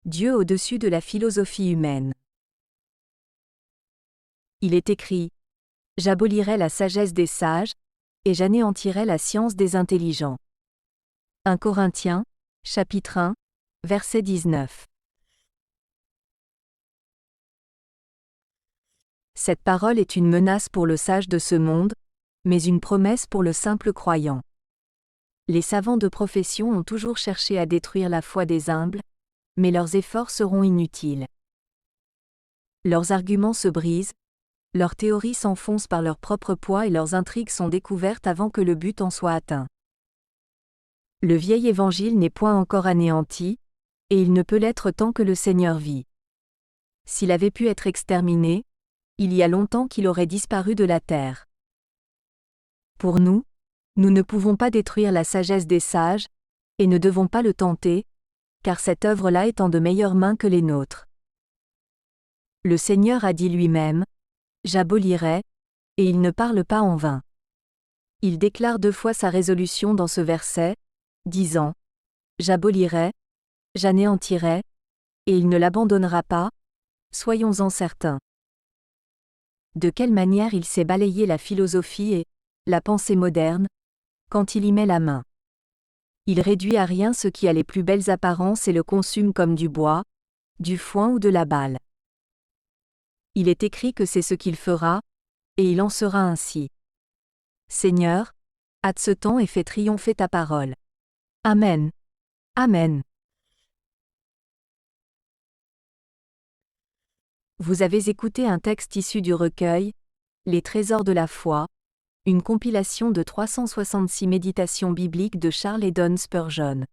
Dieu au-dessus de la philosophie humaine. Il est écrit : J'abolirai la sagesse des sages, et j'anéantirai la science des intelligents. 1 Corinthiens, chapitre 1, verset 19. Cette parole est une menace pour le sage de ce monde, mais une promesse pour le simple croyant. Les savants de profession ont toujours cherché à détruire la foi des humbles, mais leurs efforts seront inutiles. Leurs arguments se brisent, leurs théories s'enfoncent par leur propre poids et leurs intrigues sont découvertes avant que le but en soit atteint. Le vieil évangile n'est point encore anéanti, et il ne peut l'être tant que le Seigneur vit. S'il avait pu être exterminé, il y a longtemps qu'il aurait disparu de la terre. Pour nous, nous ne pouvons pas détruire la sagesse des sages, et ne devons pas le tenter, car cette œuvre-là est en de meilleures mains que les nôtres. Le Seigneur a dit lui-même : J'abolirai, et il ne parle pas en vain. Il déclare 2 fois sa résolution dans ce verset, disant : J'abolirai, j'anéantirai, et il ne l'abandonnera pas, soyons-en certains. De quelle manière il sait balayer la philosophie et la pensée moderne, quand il y met la main. Il réduit à rien ce qui a les plus belles apparences et le consume comme du bois, du foin ou de la balle. Il est écrit que c'est ce qu'il fera, et il en sera ainsi. Seigneur, hâte ce temps et fais triompher ta parole. Amen. Amen. Vous avez écouté un texte issu du recueil Les trésors de la foi, une compilation de 366 méditations bibliques de Charles Haddon Spurgeon.